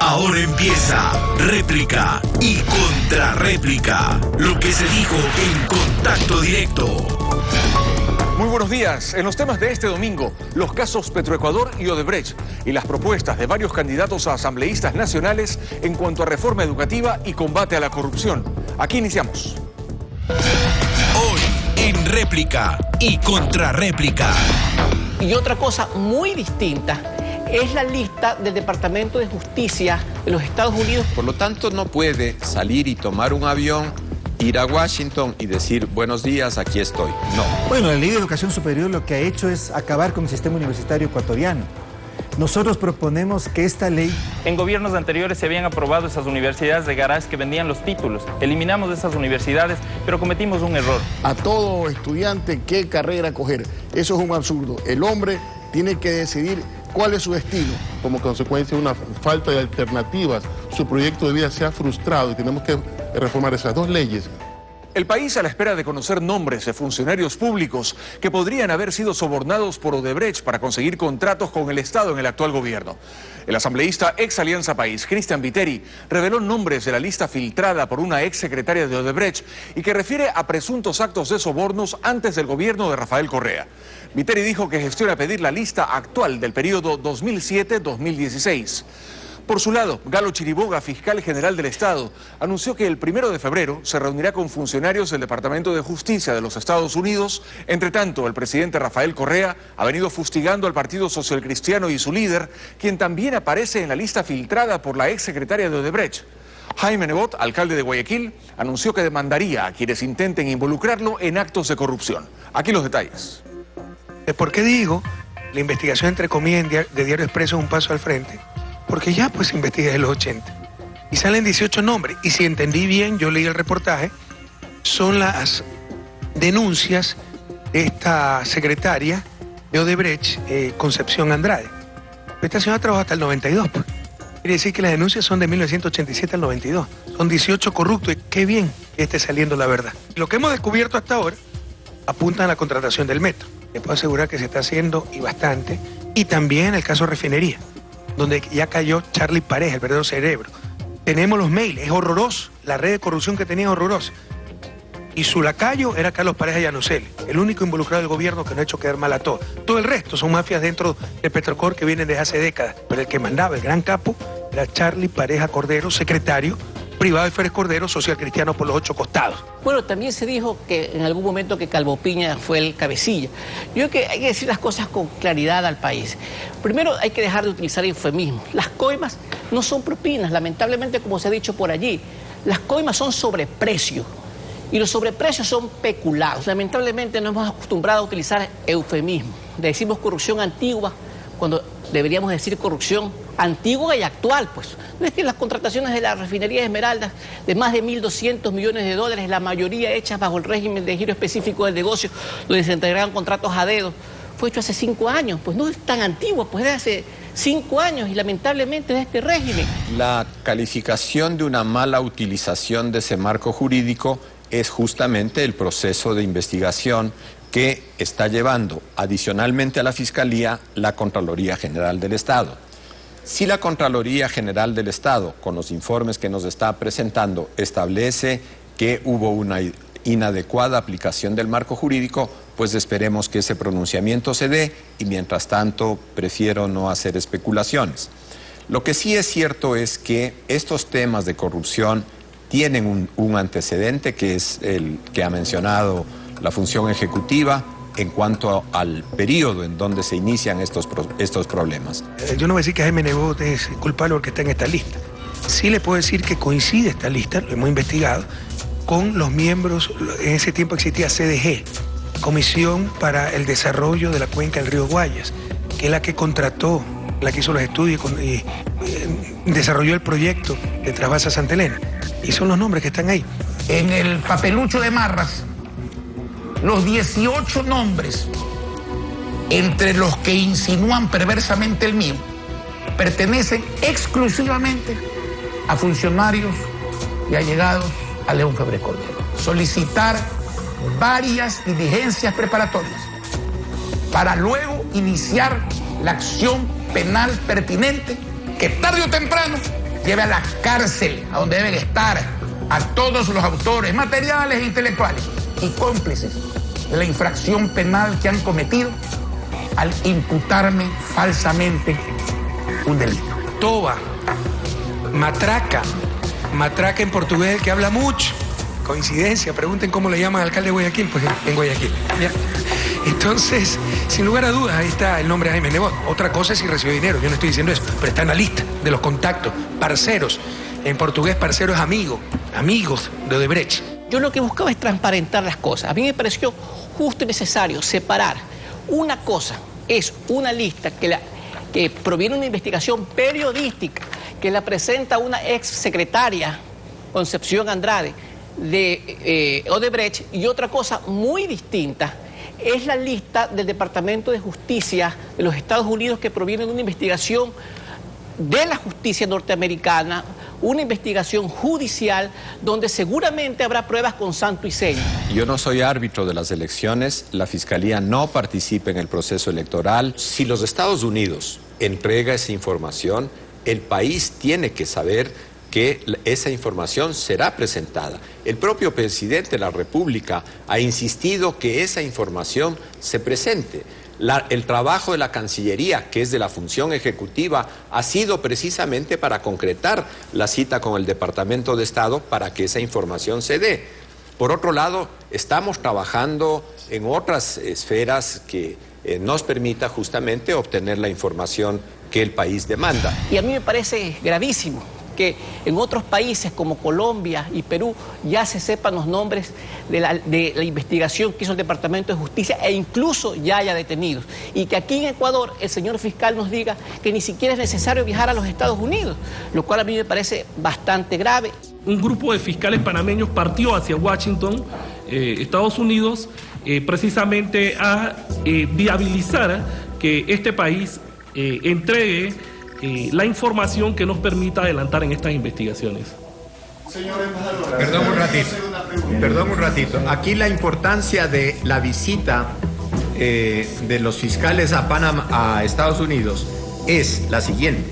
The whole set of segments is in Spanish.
Ahora empieza réplica y contrarréplica. Lo que se dijo en Contacto Directo. Muy buenos días. En los temas de este domingo, los casos Petroecuador y Odebrecht y las propuestas de varios candidatos a asambleístas nacionales en cuanto a reforma educativa y combate a la corrupción. Aquí iniciamos. Hoy en réplica y contrarréplica. Y otra cosa muy distinta es la lista del Departamento de Justicia de los Estados Unidos. Por lo tanto, no puede salir y tomar un avión, ir a Washington y decir, buenos días, aquí estoy. No. Bueno, la Ley de Educación Superior lo que ha hecho es acabar con el sistema universitario ecuatoriano. Nosotros proponemos que esta ley... En gobiernos anteriores se habían aprobado esas universidades de garage que vendían los títulos. Eliminamos esas universidades, pero cometimos un error. A todo estudiante, ¿qué carrera coger? Eso es un absurdo. El hombre tiene que decidir cuál es su destino. Como consecuencia de una falta de alternativas, su proyecto de vida se ha frustrado y tenemos que reformar esas dos leyes. El país a la espera de conocer nombres de funcionarios públicos que podrían haber sido sobornados por Odebrecht para conseguir contratos con el Estado en el actual gobierno. El asambleísta ex Alianza País, Cristian Viteri, reveló nombres de la lista filtrada por una ex secretaria de Odebrecht y que refiere a presuntos actos de sobornos antes del gobierno de Rafael Correa. Viteri dijo que gestiona pedir la lista actual del periodo 2007-2016. Por su lado, Galo Chiriboga, fiscal general del Estado, anunció que el 1 de febrero se reunirá con funcionarios del Departamento de Justicia de los Estados Unidos. Entre tanto, el presidente Rafael Correa ha venido fustigando al Partido Social Cristiano y su líder, quien también aparece en la lista filtrada por la ex secretaria de Odebrecht. Jaime Nebot, alcalde de Guayaquil, anunció que demandaría a quienes intenten involucrarlo en actos de corrupción. Aquí los detalles. ¿Por qué digo la investigación entre comillas de Diario Expreso es un paso al frente? Porque ya pues se investiga desde los 80 y salen 18 nombres y si entendí bien, yo leí el reportaje, son las denuncias de esta secretaria de Odebrecht, Concepción Andrade. Esta señora trabajó hasta el 92, pues. Quiere decir que las denuncias son de 1987 al 92. Son 18 corruptos y qué bien que esté saliendo la verdad. Lo que hemos descubierto hasta ahora apunta a la contratación del metro. Les puedo asegurar que se está haciendo y bastante. Y también el caso refinería, donde ya cayó Charlie Pareja, el verdadero cerebro. Tenemos los mails, es horroroso. La red de corrupción que tenía es horrorosa. Y su lacayo era Carlos Pareja Llanuceli, el único involucrado del gobierno que no ha hecho quedar mal a todos. Todo el resto son mafias dentro del Petrocor que vienen desde hace décadas. Pero el que mandaba, el gran capo, era Charlie Pareja Cordero, secretario privado de Férez Cordero, social cristiano por los 8 costados. Bueno, también se dijo que en algún momento que Calvo Piña fue el cabecilla. Yo creo que hay que decir las cosas con claridad al país. Primero hay que dejar de utilizar eufemismos. Las coimas no son propinas, lamentablemente, como se ha dicho por allí. Las coimas son sobreprecios y los sobreprecios son peculados. Lamentablemente no hemos acostumbrado a utilizar eufemismos. Decimos corrupción antigua cuando deberíamos decir corrupción antigua y actual, pues. No es que las contrataciones de la refinería de Esmeraldas de más de 1.200 millones de dólares, la mayoría hechas bajo el régimen de giro específico del negocio, donde se entregaban contratos a dedo, fue hecho hace 5 años, pues no es tan antiguo, pues es de hace 5 años y lamentablemente de este régimen. La calificación de una mala utilización de ese marco jurídico es justamente el proceso de investigación que está llevando adicionalmente a la Fiscalía la Contraloría General del Estado. Si la Contraloría General del Estado, con los informes que nos está presentando, establece que hubo una inadecuada aplicación del marco jurídico, pues esperemos que ese pronunciamiento se dé y mientras tanto prefiero no hacer especulaciones. Lo que sí es cierto es que estos temas de corrupción tienen un antecedente que es el que ha mencionado la función ejecutiva en cuanto al periodo en donde se inician estos problemas. Yo no voy a decir que Jaime Nebot es culpable porque está en esta lista. Sí le puedo decir que coincide esta lista, lo hemos investigado, con los miembros, en ese tiempo existía CDG, Comisión para el Desarrollo de la Cuenca del Río Guayas, que es la que contrató, la que hizo los estudios y desarrolló el proyecto de Trasvasa Santa Elena. Y son los nombres que están ahí. En el papelucho de Marras, los 18 nombres, entre los que insinúan perversamente el mío, pertenecen exclusivamente a funcionarios y allegados a León Febres Cordero. Solicitar varias diligencias preparatorias para luego iniciar la acción penal pertinente que tarde o temprano lleve a la cárcel, a donde deben estar, a todos los autores materiales e intelectuales y cómplices de la infracción penal que han cometido al imputarme falsamente un delito. Toba, matraca. Matraca en portugués, que habla mucho. Coincidencia, pregunten cómo le llaman al alcalde de Guayaquil, pues en Guayaquil. ¿Ya? Entonces, sin lugar a dudas, ahí está el nombre de Jaime Nebot. Otra cosa es si recibió dinero, yo no estoy diciendo eso, pero está en la lista de los contactos, parceros. En portugués, parcero es amigo, amigos de Odebrecht. Yo lo que buscaba es transparentar las cosas. A mí me pareció justo y necesario separar. Una cosa es una lista que proviene de una investigación periodística que la presenta una ex secretaria, Concepción Andrade, de Odebrecht, y otra cosa muy distinta es la lista del Departamento de Justicia de los Estados Unidos que proviene de una investigación de la justicia norteamericana, una investigación judicial donde seguramente habrá pruebas con santo y seña. Yo no soy árbitro de las elecciones, la Fiscalía no participa en el proceso electoral. Si los Estados Unidos entrega esa información, el país tiene que saber que esa información será presentada. El propio presidente de la República ha insistido que esa información se presente. El trabajo de la Cancillería, que es de la función ejecutiva, ha sido precisamente para concretar la cita con el Departamento de Estado para que esa información se dé. Por otro lado, estamos trabajando en otras esferas que nos permita justamente obtener la información que el país demanda. Y a mí me parece gravísimo que en otros países como Colombia y Perú ya se sepan los nombres de la investigación que hizo el Departamento de Justicia e incluso ya haya detenidos. Y que aquí en Ecuador el señor fiscal nos diga que ni siquiera es necesario viajar a los Estados Unidos, lo cual a mí me parece bastante grave. Un grupo de fiscales panameños partió hacia Washington, Estados Unidos, precisamente a viabilizar que este país entregue la información que nos permita adelantar en estas investigaciones. Señor embajador, perdón un ratito. Aquí la importancia de la visita de los fiscales a Panamá, a Estados Unidos, es la siguiente.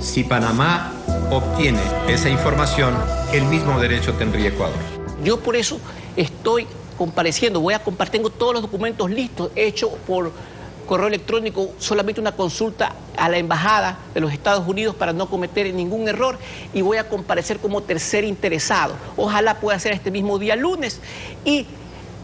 Si Panamá obtiene esa información, el mismo derecho tendría Ecuador. Yo por eso estoy compareciendo, tengo todos los documentos listos, hechos por correo electrónico, solamente una consulta a la embajada de los Estados Unidos para no cometer ningún error, y voy a comparecer como tercer interesado. Ojalá pueda ser este mismo día lunes y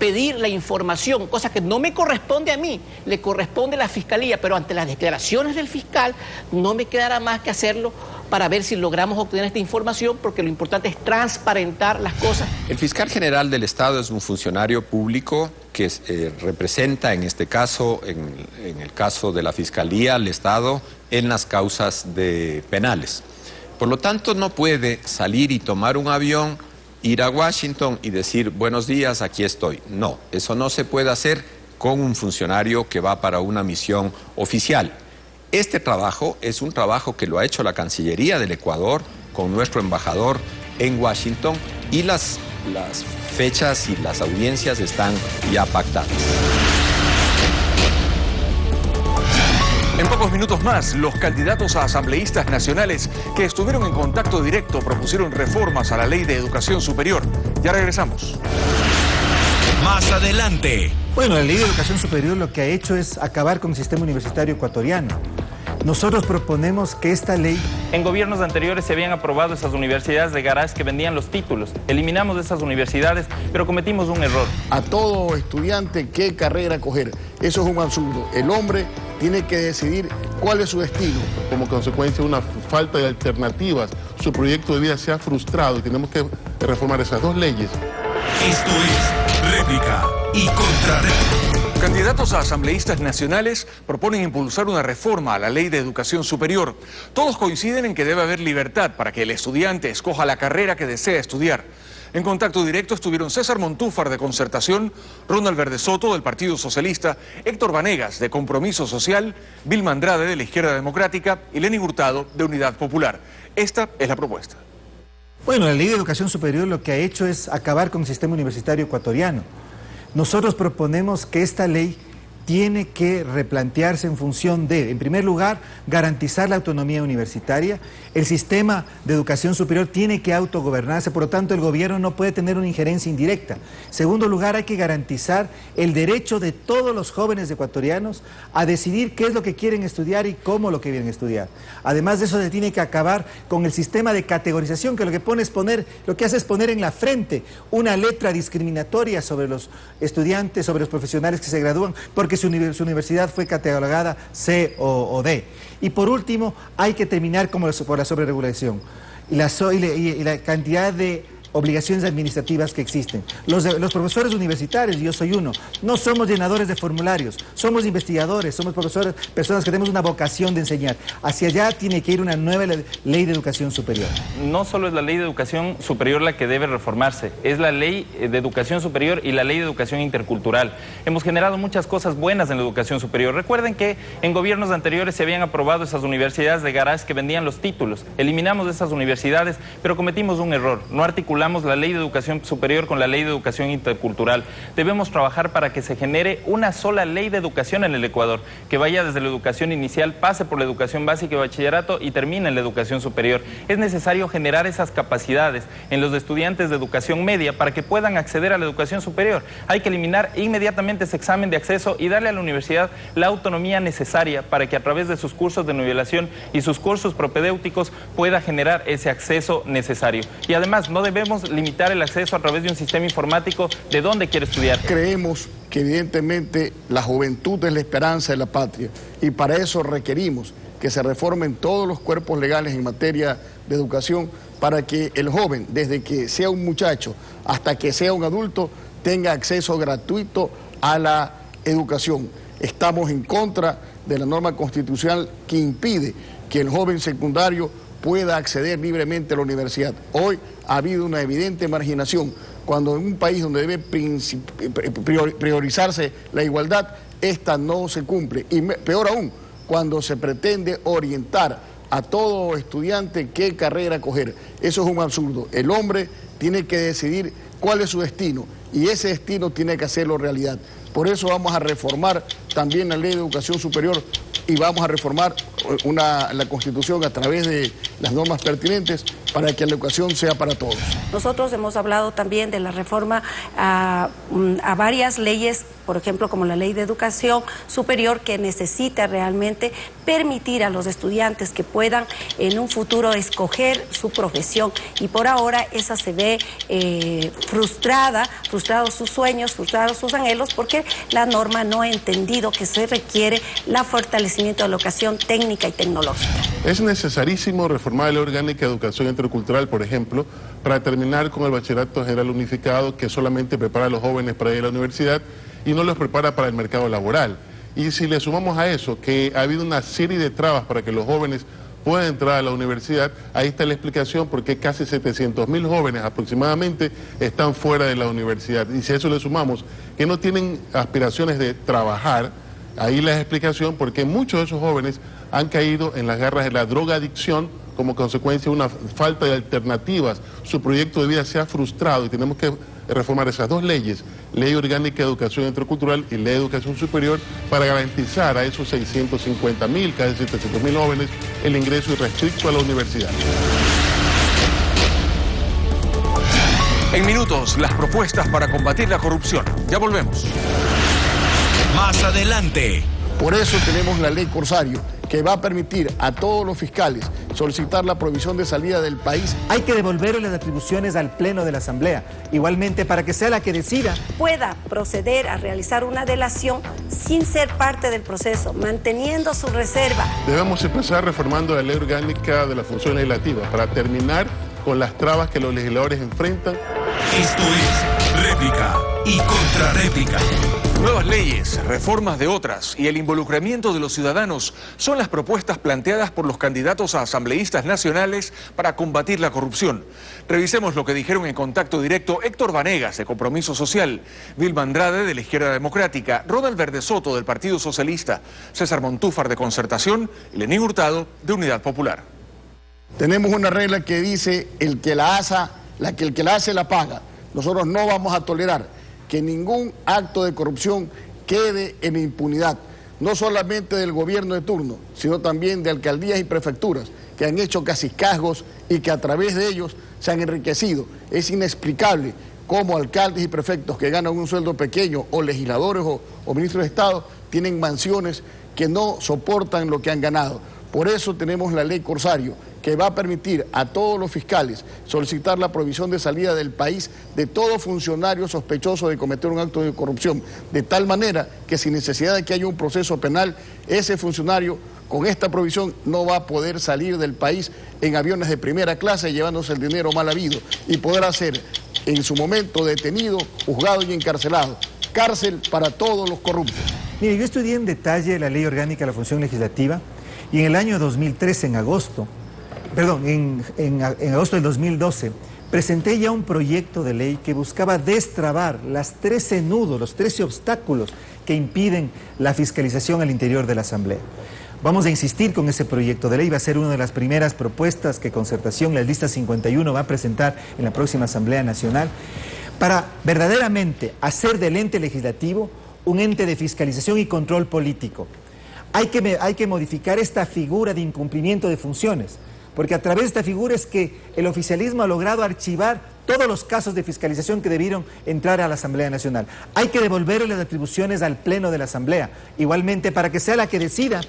pedir la información, cosa que no me corresponde a mí, le corresponde a la Fiscalía, pero ante las declaraciones del fiscal no me quedará más que hacerlo para ver si logramos obtener esta información, porque lo importante es transparentar las cosas. El fiscal general del Estado es un funcionario público que representa en este caso, en el caso de la Fiscalía, al Estado en las causas penales. Por lo tanto, no puede salir y tomar un avión, ir a Washington y decir, buenos días, aquí estoy. No, eso no se puede hacer con un funcionario que va para una misión oficial. Este trabajo es un trabajo que lo ha hecho la Cancillería del Ecuador con nuestro embajador en Washington, y las fechas y las audiencias están ya pactadas. En pocos minutos más, los candidatos a asambleístas nacionales que estuvieron en contacto directo propusieron reformas a la Ley de Educación Superior. Ya regresamos. Más adelante. Bueno, la Ley de Educación Superior lo que ha hecho es acabar con el sistema universitario ecuatoriano. Nosotros proponemos que esta ley... En gobiernos anteriores se habían aprobado esas universidades de garage que vendían los títulos. Eliminamos esas universidades, pero cometimos un error. A todo estudiante qué carrera coger. Eso es un absurdo. El hombre tiene que decidir cuál es su destino. Como consecuencia de una falta de alternativas, su proyecto de vida se ha frustrado y tenemos que reformar esas dos leyes. Esto es Réplica y Contrarréplica. Candidatos a asambleístas nacionales proponen impulsar una reforma a la Ley de Educación Superior. Todos coinciden en que debe haber libertad para que el estudiante escoja la carrera que desea estudiar. En contacto directo estuvieron César Montúfar, de Concertación, Ronald Verde Soto, del Partido Socialista, Héctor Vanegas, de Compromiso Social, Vilma Andrade, de la Izquierda Democrática, y Lenín Hurtado, de Unidad Popular. Esta es la propuesta. Bueno, la Ley de Educación Superior lo que ha hecho es acabar con el sistema universitario ecuatoriano. Nosotros proponemos que esta ley tiene que replantearse en función de, en primer lugar, garantizar la autonomía universitaria. El sistema de educación superior tiene que autogobernarse, por lo tanto el gobierno no puede tener una injerencia indirecta. En segundo lugar, hay que garantizar el derecho de todos los jóvenes ecuatorianos a decidir qué es lo que quieren estudiar y cómo lo quieren estudiar. Además de eso, se tiene que acabar con el sistema de categorización, que lo que hace es poner en la frente una letra discriminatoria sobre los estudiantes, sobre los profesionales que se gradúan, porque su universidad fue catalogada C o D. Y por último, hay que terminar por la sobreregulación y la cantidad de obligaciones administrativas que existen. Los profesores universitarios, y yo soy uno, no somos llenadores de formularios, somos investigadores, somos profesores, personas que tenemos una vocación de enseñar. Hacia allá tiene que ir una nueva ley de educación superior. No solo es la ley de educación superior la que debe reformarse, es la ley de educación superior y la ley de educación intercultural. Hemos generado muchas cosas buenas en la educación superior. Recuerden que en gobiernos anteriores se habían aprobado esas universidades de garage que vendían los títulos. Eliminamos esas universidades, pero cometimos un error. No articulamos la ley de educación superior con la ley de educación intercultural. Debemos trabajar para que se genere una sola ley de educación en el Ecuador, que vaya desde la educación inicial, pase por la educación básica y bachillerato y termine en la educación superior. Es necesario generar esas capacidades en los estudiantes de educación media para que puedan acceder a la educación superior. Hay que eliminar inmediatamente ese examen de acceso y darle a la universidad la autonomía necesaria para que a través de sus cursos de nivelación y sus cursos propedéuticos pueda generar ese acceso necesario. Y además no debemos limitar el acceso a través de un sistema informático de dónde quiere estudiar. Creemos que evidentemente la juventud es la esperanza de la patria y para eso requerimos que se reformen todos los cuerpos legales en materia de educación para que el joven, desde que sea un muchacho hasta que sea un adulto, tenga acceso gratuito a la educación. Estamos en contra de la norma constitucional que impide que el joven secundario pueda acceder libremente a la universidad. Hoy ha habido una evidente marginación, cuando en un país donde debe priorizarse la igualdad, esta no se cumple. Y peor aún, cuando se pretende orientar a todo estudiante qué carrera coger. Eso es un absurdo. El hombre tiene que decidir cuál es su destino y ese destino tiene que hacerlo realidad. Por eso vamos a reformar también la ley de educación superior y vamos a reformar la Constitución a través de las normas pertinentes para que la educación sea para todos. Nosotros hemos hablado también de la reforma a varias leyes, por ejemplo, como la Ley de Educación Superior, que necesita realmente permitir a los estudiantes que puedan en un futuro escoger su profesión, y por ahora esa se ve frustrados sus sueños, frustrados sus anhelos, porque la norma no ha entendido que se requiere el fortalecimiento de la educación técnica y tecnológica. Es necesarísimo reformar la Ley Orgánica de Educación Intercultural, por ejemplo, para terminar con el bachillerato general unificado, que solamente prepara a los jóvenes para ir a la universidad y no los prepara para el mercado laboral. Y si le sumamos a eso que ha habido una serie de trabas para que los jóvenes puedan entrar a la universidad, ahí está la explicación por qué casi 700.000 jóvenes aproximadamente están fuera de la universidad. Y si a eso le sumamos que no tienen aspiraciones de trabajar, ahí la explicación por qué muchos de esos jóvenes han caído en las garras de la drogadicción como consecuencia de una falta de alternativas. Su proyecto de vida se ha frustrado y tenemos que reformar esas dos leyes, Ley Orgánica de Educación Intercultural y Ley de Educación Superior, para garantizar a esos 650.000, casi 700.000 jóvenes el ingreso irrestricto a la universidad. En minutos, las propuestas para combatir la corrupción. Ya volvemos. Más adelante. Por eso tenemos la ley Corsario, que va a permitir a todos los fiscales solicitar la provisión de salida del país. Hay que devolverle las atribuciones al Pleno de la Asamblea, igualmente para que sea la que decida. Pueda proceder a realizar una delación sin ser parte del proceso, manteniendo su reserva. Debemos empezar reformando la Ley Orgánica de la Función Legislativa para terminar con las trabas que los legisladores enfrentan. Esto es Réplica y Contrarréplica. Nuevas leyes, reformas de otras y el involucramiento de los ciudadanos son las propuestas planteadas por los candidatos a asambleístas nacionales para combatir la corrupción. Revisemos lo que dijeron en contacto directo Héctor Vanegas, de Compromiso Social, Vilma Andrade, de la Izquierda Democrática, Ronald Verde Soto, del Partido Socialista, César Montúfar, de Concertación, y Lenín Hurtado, de Unidad Popular. Tenemos una regla que dice el que la hace la paga. Nosotros no vamos a tolerar que ningún acto de corrupción quede en impunidad, no solamente del gobierno de turno, sino también de alcaldías y prefecturas que han hecho cacicazgos y que a través de ellos se han enriquecido. Es inexplicable cómo alcaldes y prefectos que ganan un sueldo pequeño, o legisladores o ministros de Estado, tienen mansiones que no soportan lo que han ganado. Por eso tenemos la ley Corsario, que va a permitir a todos los fiscales solicitar la prohibición de salida del país de todo funcionario sospechoso de cometer un acto de corrupción, de tal manera que sin necesidad de que haya un proceso penal, ese funcionario con esta provisión no va a poder salir del país en aviones de primera clase llevándose el dinero mal habido y podrá ser en su momento detenido, juzgado y encarcelado. Cárcel para todos los corruptos. Mire, yo estudié en detalle la Ley Orgánica de la Función Legislativa y en el año 2013, en agosto del 2012, presenté ya un proyecto de ley que buscaba destrabar los 13 obstáculos que impiden la fiscalización al interior de la Asamblea. Vamos a insistir con ese proyecto de ley, va a ser una de las primeras propuestas que Concertación, la lista 51, va a presentar en la próxima Asamblea Nacional, para verdaderamente hacer del ente legislativo un ente de fiscalización y control político. Hay que modificar esta figura de incumplimiento de funciones, porque a través de esta figura es que el oficialismo ha logrado archivar todos los casos de fiscalización que debieron entrar a la Asamblea Nacional. Hay que devolverle las atribuciones al Pleno de la Asamblea, igualmente para que sea la que decida,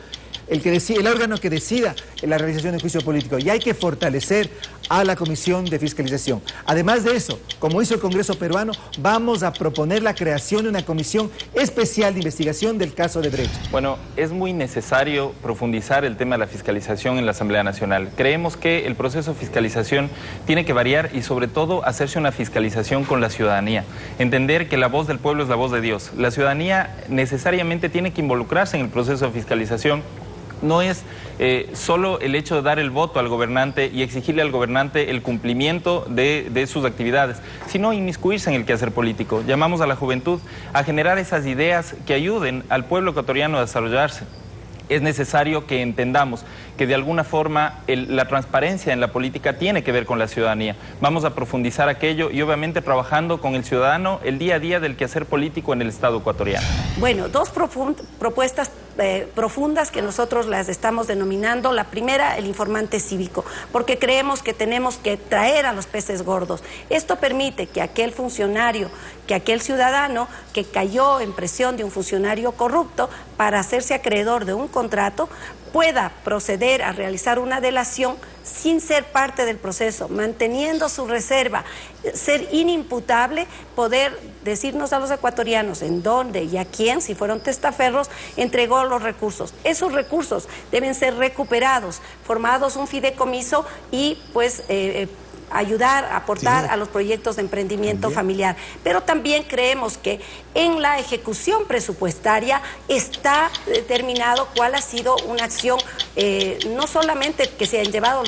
el órgano que decida en la realización del juicio político, y hay que fortalecer a la Comisión de Fiscalización. Además de eso, como hizo el Congreso peruano, vamos a proponer la creación de una comisión especial de investigación del caso de Brecht. Bueno, es muy necesario profundizar el tema de la fiscalización en la Asamblea Nacional. Creemos que el proceso de fiscalización tiene que variar y sobre todo hacerse una fiscalización con la ciudadanía. Entender que la voz del pueblo es la voz de Dios. La ciudadanía necesariamente tiene que involucrarse en el proceso de fiscalización. No es solo el hecho de dar el voto al gobernante y exigirle al gobernante el cumplimiento de sus actividades, sino inmiscuirse en el quehacer político. Llamamos a la juventud a generar esas ideas que ayuden al pueblo ecuatoriano a desarrollarse. Es necesario que entendamos que de alguna forma la transparencia en la política tiene que ver con la ciudadanía. Vamos a profundizar aquello y obviamente trabajando con el ciudadano el día a día del quehacer político en el Estado ecuatoriano. Bueno, dos propuestas profundas que nosotros las estamos denominando. La primera, el informante cívico, porque creemos que tenemos que traer a los peces gordos. Esto permite que aquel funcionario, que aquel ciudadano que cayó en presión de un funcionario corrupto para hacerse acreedor de un contrato, pueda proceder a realizar una delación sin ser parte del proceso, manteniendo su reserva, ser inimputable, poder decirnos a los ecuatorianos en dónde y a quién, si fueron testaferros, entregó los recursos. Esos recursos deben ser recuperados, formados un fideicomiso y pues ayudar, aportar a los proyectos de emprendimiento familiar. Pero también creemos que en la ejecución presupuestaria está determinado cuál ha sido una acción, no solamente que se hayan llevado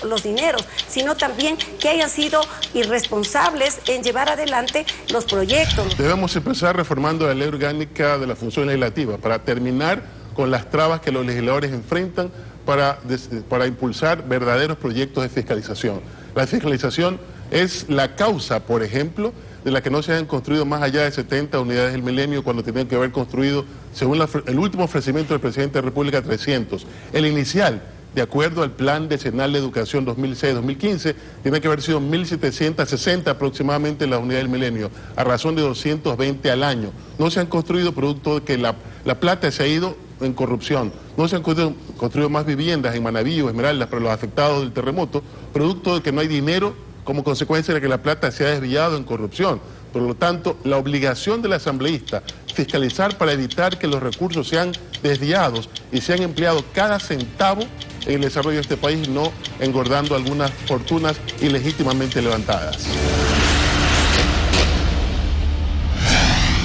los dineros, sino también que hayan sido irresponsables en llevar adelante los proyectos. Debemos empezar reformando la ley orgánica de la función legislativa para terminar con las trabas que los legisladores enfrentan para impulsar verdaderos proyectos de fiscalización. La fiscalización es la causa, por ejemplo, de la que no se hayan construido más allá de 70 unidades del milenio cuando tenían que haber construido, según el último ofrecimiento del presidente de la República, 300. El inicial, de acuerdo al Plan Decenal de Educación 2006-2015, tiene que haber sido 1.760 aproximadamente las unidades del milenio, a razón de 220 al año. No se han construido producto de que la plata se ha ido en corrupción. No se han construido más viviendas en Manaví o Esmeraldas para los afectados del terremoto, producto de que no hay dinero como consecuencia de que la plata se ha desviado en corrupción. Por lo tanto, la obligación del asambleísta fiscalizar para evitar que los recursos sean desviados y sean empleados cada centavo en el desarrollo de este país, no engordando algunas fortunas ilegítimamente levantadas.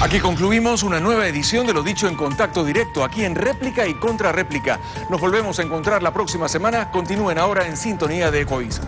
Aquí concluimos una nueva edición de Lo Dicho en Contacto Directo, aquí en Réplica y Contrarréplica. Nos volvemos a encontrar la próxima semana. Continúen ahora en sintonía de Ecovisa.